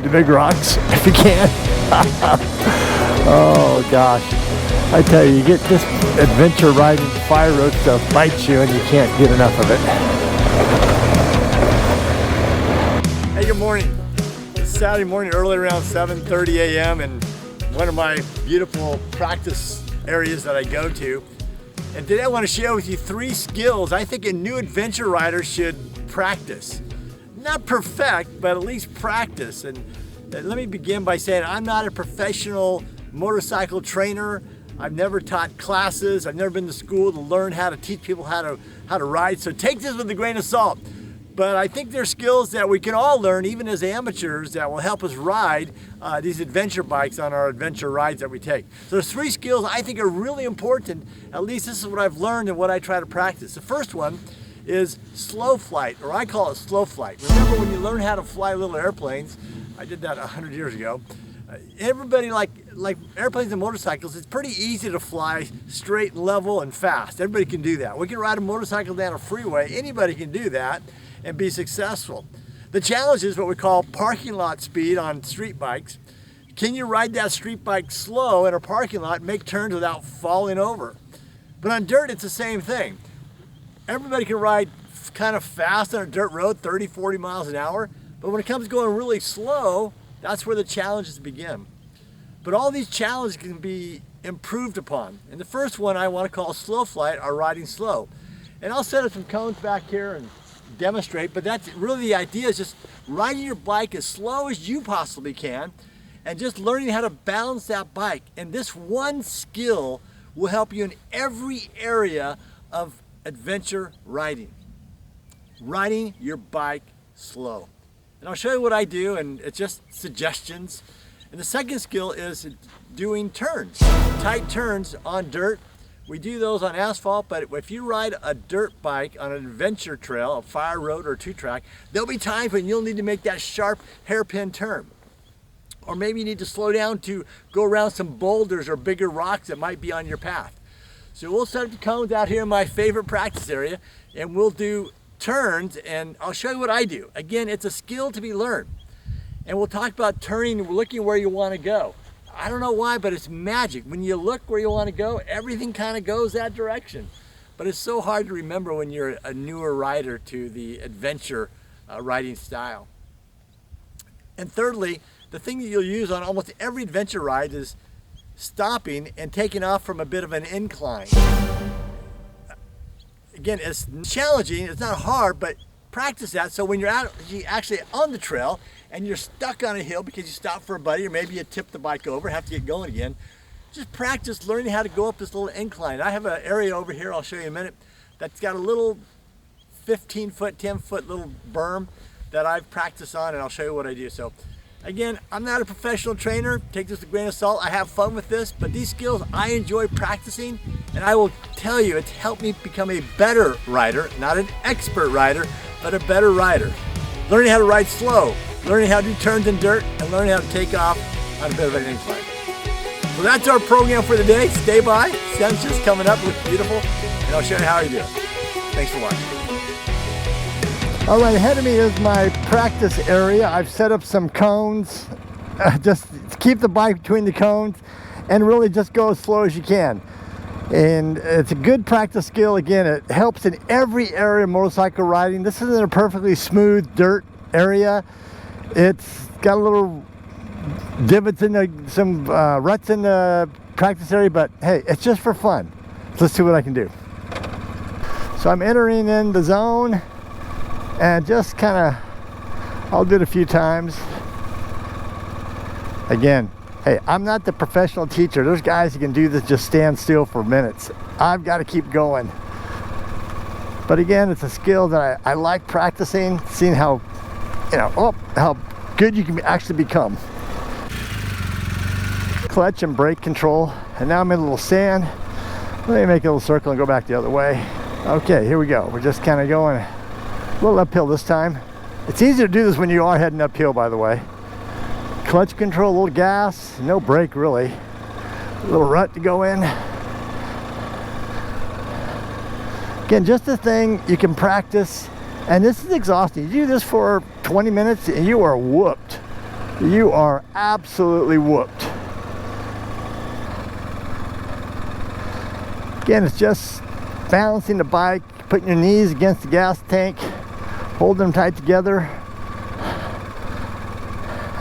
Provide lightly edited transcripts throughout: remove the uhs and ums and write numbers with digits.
the big rocks if you can. Oh gosh, I tell you, you get this adventure riding fire road stuff bites you and you can't get enough of it. Hey, good morning. It's Saturday morning, early around 7:30 a.m. and one of my beautiful practice areas that I go to. And today I want to share with you 3 skills I think a new adventure rider should practice. Not perfect, but at least practice. And let me begin by saying I'm not a professional motorcycle trainer. I've never taught classes. I've never been to school to learn how to teach people how to ride. So take this with a grain of salt. But I think there's skills that we can all learn, even as amateurs, that will help us ride these adventure bikes on our adventure rides that we take. So there's 3 skills I think are really important. At least this is what I've learned and what I try to practice. The first one is slow flight, or I call it slow flight. Remember when you learn how to fly little airplanes, I did that 100 years ago. Everybody like airplanes and motorcycles, it's pretty easy to fly straight and level and fast. Everybody can do that. We can ride a motorcycle down a freeway. Anybody can do that and be successful. The challenge is what we call parking lot speed on street bikes. Can you ride that street bike slow in a parking lot and make turns without falling over? But on dirt, it's the same thing. Everybody can ride kind of fast on a dirt road, 30, 40 miles an hour. But when it comes to going really slow, that's where the challenges begin. But all these challenges can be improved upon. And the first one I want to call slow flight, or riding slow. And I'll set up some cones back here and demonstrate, but that's really the idea, is just riding your bike as slow as you possibly can and just learning how to balance that bike. And this one skill will help you in every area of adventure riding. Riding your bike slow. And I'll show you what I do, and it's just suggestions. And the second skill is doing turns, tight turns on dirt. We do those on asphalt, but if you ride a dirt bike on an adventure trail, a fire road or 2-track, there'll be times when you'll need to make that sharp hairpin turn. Or maybe you need to slow down to go around some boulders or bigger rocks that might be on your path. So we'll set up the cones out here in my favorite practice area, and we'll do turns, and I'll show you what I do. Again, it's a skill to be learned. And we'll talk about turning, looking where you want to go. I don't know why, but it's magic. When you look where you want to go, everything kind of goes that direction. But it's so hard to remember when you're a newer rider to the adventure riding style. And thirdly, the thing that you'll use on almost every adventure ride is stopping and taking off from a bit of an incline. Again, it's challenging, it's not hard, but practice that so when you're actually on the trail and you're stuck on a hill because you stopped for a buddy, or maybe you tipped the bike over, have to get going again, just practice learning how to go up this little incline. I have an area over here, I'll show you in a minute, that's got a little 15-foot, 10-foot little berm that I've practiced on, and I'll show you what I do. So again, I'm not a professional trainer, take this with a grain of salt. I have fun with this, but these skills I enjoy practicing, and I will tell you, it's helped me become a better rider, not an expert rider, but a better rider. Learning how to ride slow, learning how to do turns in dirt, and learning how to take off on a bit of an incline. So that's our program for the day. Stay by, sun's just coming up, looks beautiful, and I'll show you how I do it. Thanks for watching. All right, ahead of me is my practice area. I've set up some cones, just keep the bike between the cones and really just go as slow as you can. And it's a good practice skill. Again, it helps in every area of motorcycle riding. This isn't a perfectly smooth dirt area. It's got a little divots in some ruts in the practice area, but hey, it's just for fun. So let's see what I can do. So I'm entering in the zone. And just kind of, I'll do it a few times. Again, hey, I'm not the professional teacher. There's guys who can do this, just stand still for minutes. I've got to keep going. But again, it's a skill that I like practicing, seeing how, how good you can actually become. Clutch and brake control. And now I'm in a little sand. Let me make a little circle and go back the other way. Okay, here we go. We're just kind of going a little uphill this time. It's easier to do this when you are heading uphill, by the way. Clutch control, a little gas, no brake really. A little rut to go in. Again, just a thing you can practice, and this is exhausting. You do this for 20 minutes and you are whooped. you are absolutely whooped. Again, it's just balancing the bike, putting your knees against the gas tank, holding them tight together.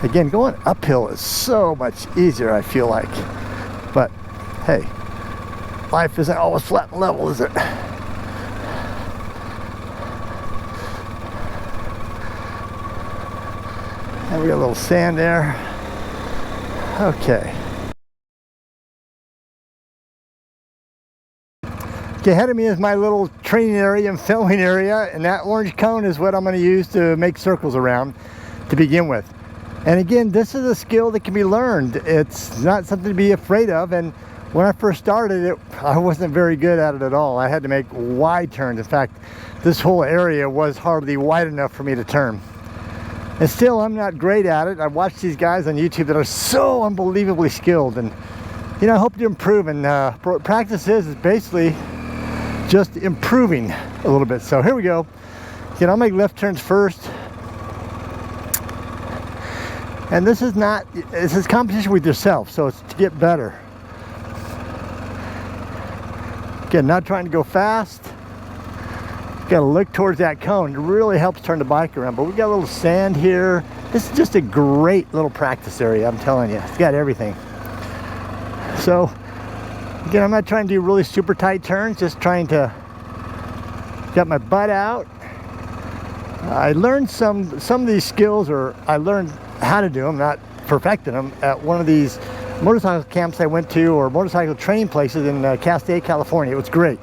Again, going uphill is so much easier, I feel like. But hey, life isn't always flat and level, is it? And we got a little sand there. Okay. Okay, ahead of me is my little training area and filming area, and that orange cone is what I'm going to use to make circles around to begin with. And again, this is a skill that can be learned. It's not something to be afraid of, and when I first started it, I wasn't very good at it at all. I had to make wide turns. In fact, this whole area was hardly wide enough for me to turn. And still, I'm not great at it. I watch these guys on YouTube that are so unbelievably skilled, and you know, I hope to improve. And practice is basically just improving a little bit. So here we go. You know, I'll make left turns first. And this is competition with yourself, so it's to get better. Again, not trying to go fast. Got to look towards that cone. It really helps turn the bike around. But we got a little sand here. This is just a great little practice area, I'm telling you. It's got everything. So again, I'm not trying to do really super tight turns, just trying to get my butt out. I learned some of these skills, or I learned how to do them, not perfected them, at one of these motorcycle camps I went to, or motorcycle training places in Castaic, California. It was great.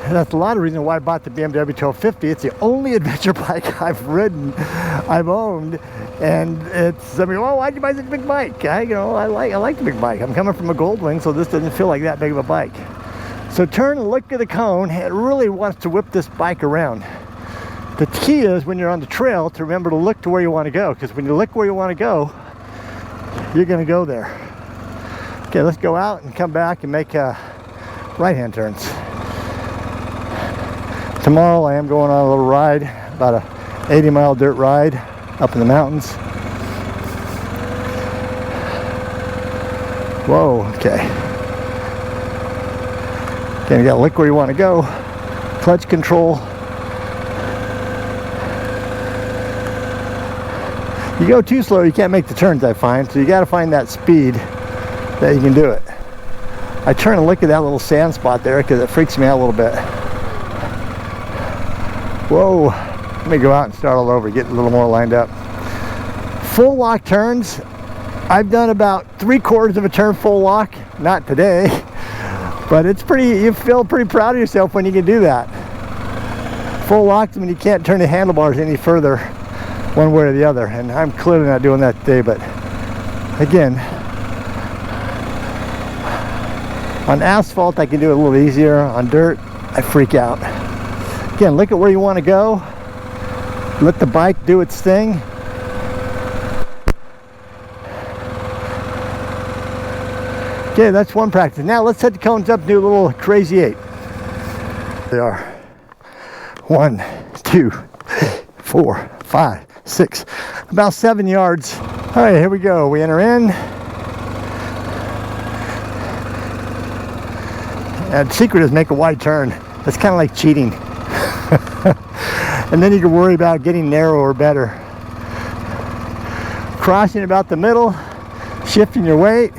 And that's a lot of reason why I bought the BMW 1250. It's the only adventure bike I've ridden, I've owned, and it's, I mean, well, why'd you buy such a big bike? I like the big bike. I'm coming from a Goldwing, so this doesn't feel like that big of a bike. So turn and look at the cone. It really wants to whip this bike around. The key is, when you're on the trail, to remember to look to where you want to go, because when you look where you want to go, you're going to go there. Okay, let's go out and come back and make right-hand turns. Tomorrow I am going on a little ride, about a 80-mile dirt ride up in the mountains. Whoa, okay. Okay, you gotta look where you want to go. Clutch control. You go too slow, you can't make the turns, I find, so you gotta find that speed that you can do it. I turn and look at that little sand spot there because it freaks me out a little bit. Whoa, let me go out and start all over, get a little more lined up. Full lock turns, I've done about 3/4 of a turn full lock, not today, but it's pretty, you feel pretty proud of yourself when you can do that. Full locks when you can't turn the handlebars any further one way or the other, and I'm clearly not doing that today. But again, on asphalt I can do it a little easier. On dirt, I freak out. Again, look at where you want to go. Let the bike do its thing. Okay, that's one practice. Now let's set the cones up and do a little crazy 8. They are 1, 2, 4, 5, 6, about 7 yards. All right, here we go. We enter in. And the secret is make a wide turn. That's kind of like cheating. And then you can worry about getting narrower better. Crossing about the middle, shifting your weight,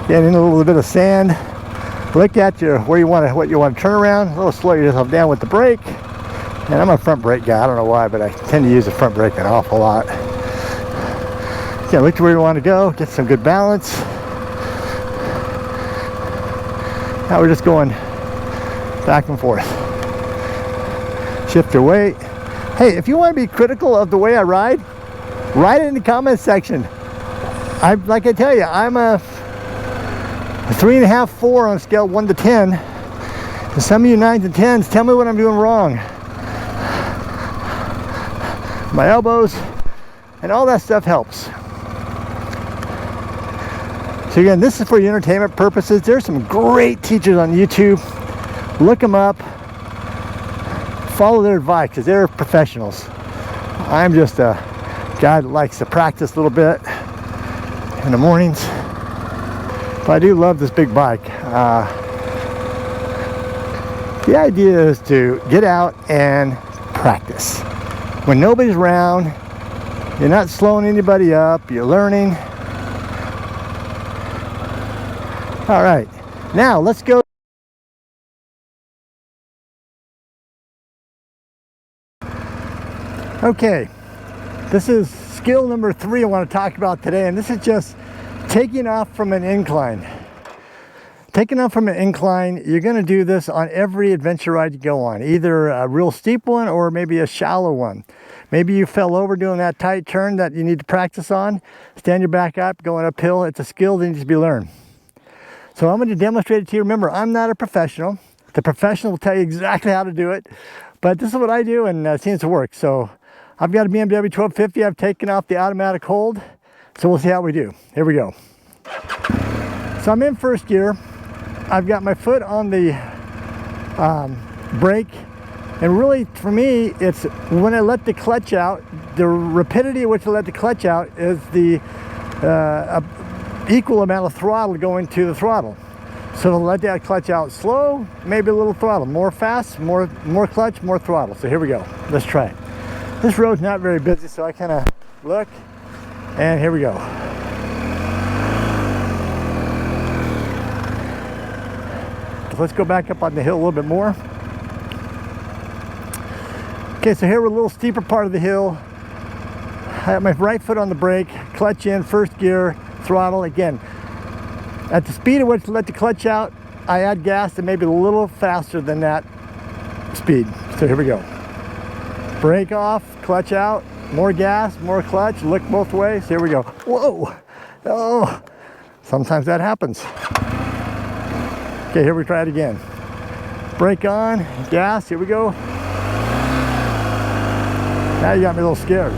getting a little bit of sand. Look at what you want to turn around. A little slow yourself down with the brake. And I'm a front brake guy. I don't know why, but I tend to use the front brake an awful lot. Yeah, look to where you want to go. Get some good balance. Now we're just going back and forth. Shift your weight. Hey, if you want to be critical of the way I ride, write it in the comment section. Like I tell you, I'm a 3.5, 4 on a scale 1 to 10. And some of you 9s and 10s, tell me what I'm doing wrong. My elbows and all that stuff helps. So again, this is for your entertainment purposes. There's some great teachers on YouTube. Look them up. Follow their advice because they're professionals. I'm just a guy that likes to practice a little bit in the mornings. But I do love this big bike. The idea is to get out and practice. When nobody's around, you're not slowing anybody up, you're learning. All right, now let's go. Okay, this is skill number 3 I want to talk about today, and this is just taking off from an incline. Taking off from an incline, you're going to do this on every adventure ride you go on, either a real steep one or maybe a shallow one. Maybe you fell over doing that tight turn that you need to practice on. Stand your back up, going uphill. It's a skill that needs to be learned. So I'm going to demonstrate it to you. Remember, I'm not a professional. The professional will tell you exactly how to do it, but this is what I do, and it seems to work. So I've got a BMW 1250. I've taken off the automatic hold, so we'll see how we do. Here we go. So I'm in first gear. I've got my foot on the brake, and really for me it's when I let the clutch out, the rapidity at which I let the clutch out is the equal amount of throttle going to the throttle. So to let that clutch out slow, maybe a little throttle, more fast, more clutch, more throttle. So here we go, let's try it. This road's not very busy, so I kind of look, and here we go. Let's go back up on the hill a little bit more. Okay, so here we're a little steeper part of the hill. I have my right foot on the brake, clutch in, first gear, throttle again. At the speed at which I let the clutch out, I add gas to maybe a little faster than that speed. So here we go. Brake off, clutch out, more gas, more clutch, look both ways. Here we go. Whoa! Oh, sometimes that happens. Okay, here we try it again. Brake on, gas, here we go. Now you got me a little scared.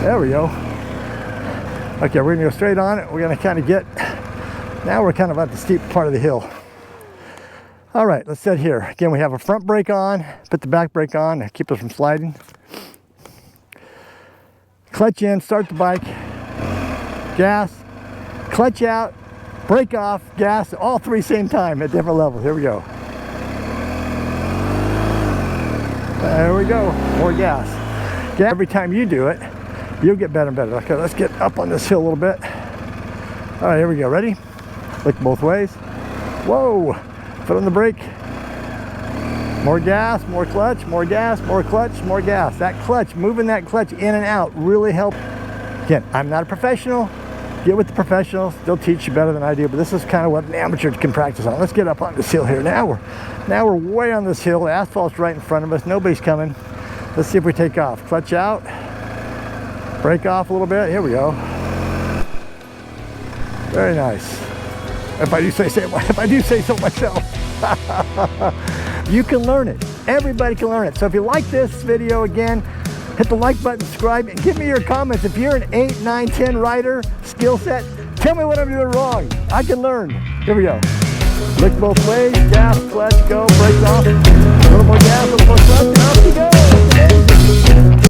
There we go. Okay, we're gonna go straight on it. We're gonna kind of now we're kind of at the steep part of the hill. All right, let's set here. Again, we have a front brake on, put the back brake on to keep us from sliding. Clutch in, start the bike, gas, clutch out, brake off, gas, all three same time at different levels. Here we go. There we go, more gas. Every time you do it, you'll get better and better. Okay, let's get up on this hill a little bit. All right, here we go, ready? Look both ways. Whoa, foot on the brake. More gas, more clutch, more gas, more clutch, more gas. That clutch, moving that clutch in and out really helps. Again, I'm not a professional. Get with the professionals, they'll teach you better than I do, but this is kind of what an amateur can practice on. Let's get up on this hill here. Now we're way on this hill. The asphalt's right in front of us, nobody's coming. Let's see if we take off. Clutch out, brake off a little bit. Here we go. Very nice. If I do say so myself. You can learn it. Everybody can learn it. So if you like this video, again, hit the like button, subscribe, and give me your comments. If you're an 8, 9, 10 rider, skill set, tell me what I'm doing wrong. I can learn. Here we go. Look both ways, gas, clutch, go, brake off. A little more gas, a little more clutch, and off you go.